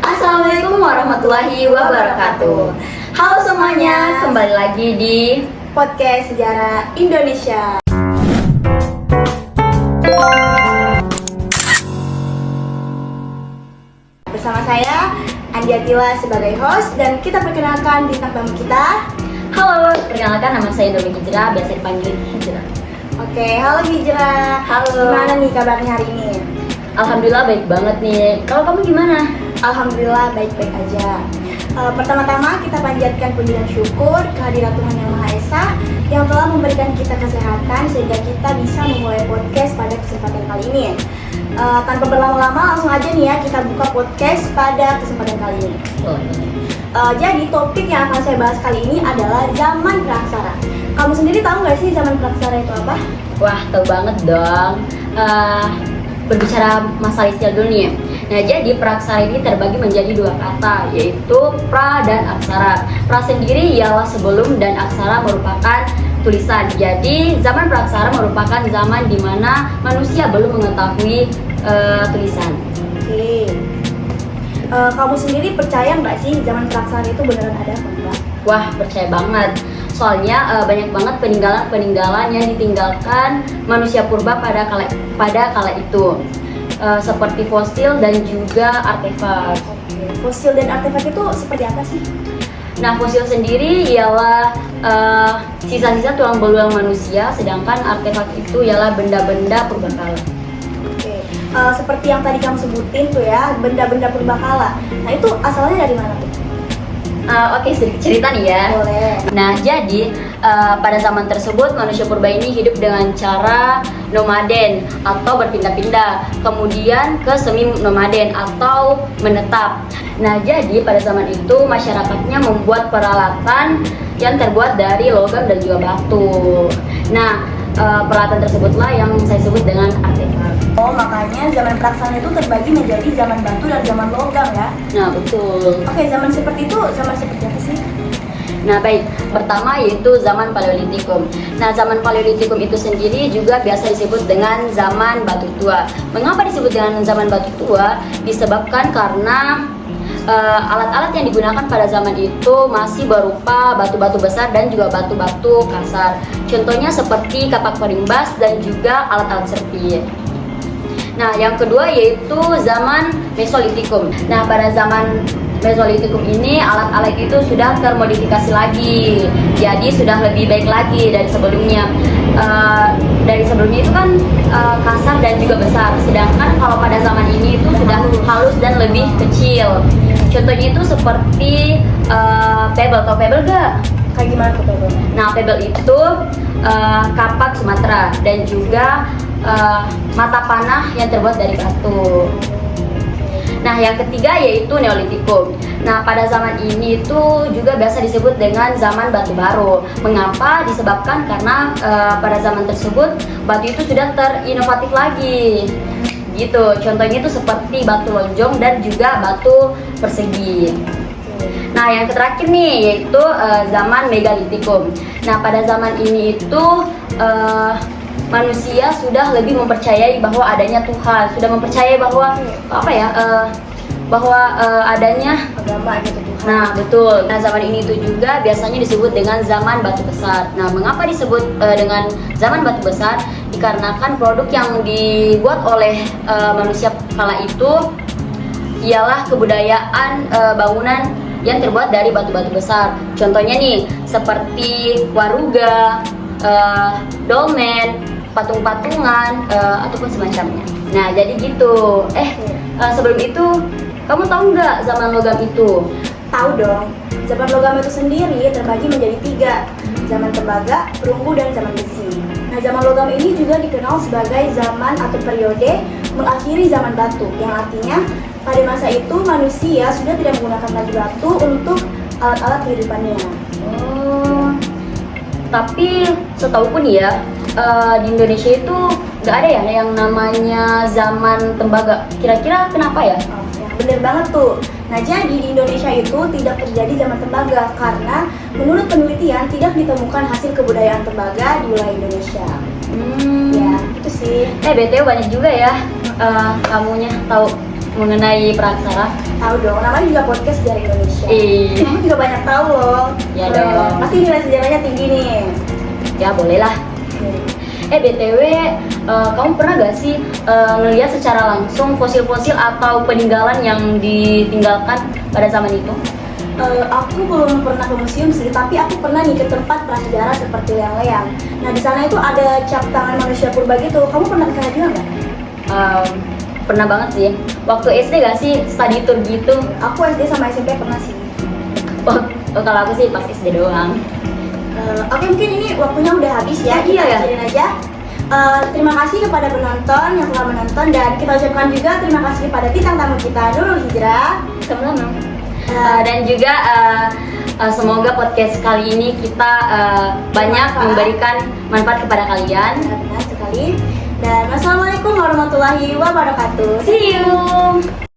Assalamualaikum warahmatullahi wabarakatuh. Halo semuanya, kembali lagi di Podcast Sejarah Indonesia. Bersama saya Andi Atila sebagai host, dan kita perkenalkan bintang tamu kita. Halo, perkenalkan nama saya Indomie Hijrah, biasa dipanggil Hijrah. Oke, halo Hijrah. Halo. Gimana nih kabarnya hari ini? Alhamdulillah baik banget nih. Kalau kamu gimana? Alhamdulillah baik-baik aja. Pertama-tama kita panjatkan puji dan syukur kehadirat Tuhan Yang Maha Esa yang telah memberikan kita kesehatan sehingga kita bisa memulai podcast pada kesempatan kali ini. Tanpa berlama-lama, langsung aja nih ya kita buka podcast pada kesempatan kali ini. Jadi topik yang akan saya bahas kali ini adalah zaman Praksara. Kamu sendiri tahu nggak sih zaman Praksara itu apa? Wah, tahu banget dong. Berbicara masalah istilah dulu nih. Nah, jadi praksara ini terbagi menjadi dua kata, yaitu pra dan aksara. Pra sendiri ialah sebelum dan aksara merupakan tulisan. Jadi, zaman praksara merupakan zaman di mana manusia belum mengetahui tulisan. Oke. Kamu sendiri percaya nggak sih zaman Praksara itu beneran ada apa enggak? Wah, percaya banget. Soalnya banyak banget peninggalan-peninggalan yang ditinggalkan manusia purba pada kala itu. Seperti fosil dan juga artefak. Fosil dan artefak itu seperti apa sih? Nah, fosil sendiri ialah sisa-sisa tulang belulang manusia, sedangkan artefak itu ialah benda-benda purbakala. Oke. Seperti yang tadi kamu sebutin tuh ya, benda-benda purbakala. Nah, itu asalnya dari mana tuh? Oke, sedikit cerita nih ya. Boleh. Nah, jadi pada zaman tersebut manusia purba ini hidup dengan cara nomaden atau berpindah-pindah, kemudian ke semi nomaden atau menetap. Nah, jadi pada zaman itu masyarakatnya membuat peralatan yang terbuat dari logam dan juga batu. Nah, peralatan tersebutlah yang saya sebut dengan artefak. Oh, makanya zaman Praksara itu terbagi menjadi zaman batu dan zaman logam ya. Nah, betul. Oke, zaman seperti itu, zaman seperti apa sih? Nah, baik. Pertama yaitu zaman Paleolitikum. Nah, zaman Paleolitikum itu sendiri juga biasa disebut dengan zaman batu tua. Mengapa disebut dengan zaman batu tua? Disebabkan karena alat-alat yang digunakan pada zaman itu masih berupa batu-batu besar dan juga batu-batu kasar. Contohnya seperti kapak perimbas dan juga alat-alat serpit. Nah, yang kedua yaitu zaman Mesolitikum. Nah, pada zaman Mesolitikum ini alat-alat itu sudah termodifikasi lagi, jadi sudah lebih baik lagi dari sebelumnya. Dari sebelumnya itu kan kasar dan juga besar, sedangkan kalau pada zaman ini itu sudah halus dan lebih kecil. Contohnya itu seperti pebble. Tau pebble gak? Kayak gimana tuh pebble? Nah, pebble itu kapak Sumatera dan juga mata panah yang terbuat dari batu. Nah, yang ketiga yaitu Neolitikum. Nah, pada zaman ini itu juga biasa disebut dengan zaman batu baru. Mengapa? Disebabkan karena pada zaman tersebut batu itu sudah terinovatif lagi. Gitu. Contohnya itu seperti batu lonjong dan juga batu persegi. Nah, yang terakhir nih yaitu zaman Megalitikum. Nah, pada zaman ini itu manusia sudah lebih mempercayai bahwa adanya Tuhan, sudah mempercayai bahwa adanya Agama gitu Tuhan. Nah, betul. Nah, zaman ini itu juga biasanya disebut dengan zaman batu besar. Nah, mengapa disebut dengan zaman batu besar? Dikarenakan produk yang dibuat oleh manusia kala itu ialah kebudayaan bangunan yang terbuat dari batu-batu besar. Contohnya nih, seperti waruga, dolmen, patung-patungan, ataupun semacamnya. Nah, jadi gitu. Sebelum itu, kamu tahu nggak zaman logam itu? Tahu dong. Zaman logam itu sendiri terbagi menjadi 3. Zaman tembaga, perunggu, dan zaman besi. Nah, zaman logam ini juga dikenal sebagai zaman atau periode mengakhiri zaman batu, yang artinya pada masa itu manusia sudah tidak menggunakan lagi batu untuk alat-alat kehidupannya. Oh, tapi setauku nih ya, di Indonesia itu nggak ada ya yang namanya zaman tembaga. Kira-kira kenapa ya? Oh, ya, bener banget tuh. Nah, jadi di Indonesia itu tidak terjadi zaman tembaga karena menurut penelitian tidak ditemukan hasil kebudayaan tembaga di wilayah Indonesia. Ya, itu sih. BTW banyak juga ya kamunya tahu mengenai Praksara? Tahu dong, namanya juga podcast dari Indonesia. Iya. Kamu juga banyak tahu loh. Ya dong. Pasti nilai sejarahnya tinggi nih. Ya bolehlah. BTW, kamu pernah gak sih ngelihat secara langsung fosil-fosil atau peninggalan yang ditinggalkan pada zaman itu? Aku belum pernah ke museum sih, tapi aku pernah nih ke tempat prasejarah seperti Leang-Leang. Nah di sana itu ada cap tangan manusia purba gitu. Kamu pernah ke sana juga nggak? Pernah banget sih. Waktu SD gak sih study tour gitu? Aku SD sama SMP pernah sih. Oh, kalau aku sih pas SD doang. Oke, mungkin ini waktunya udah habis ya. Iya, Kita ya. akhirin aja. Terima kasih kepada penonton yang telah menonton, dan kita ucapkan juga terima kasih kepada bintang tamu kita Nurul Hijrah. Sama-sama. Dan juga semoga podcast kali ini kita banyak Bermanfaat. memberikan manfaat kepada kalian. Benar sekali. Dan wassalamualaikum warahmatullahi wabarakatuh. See you.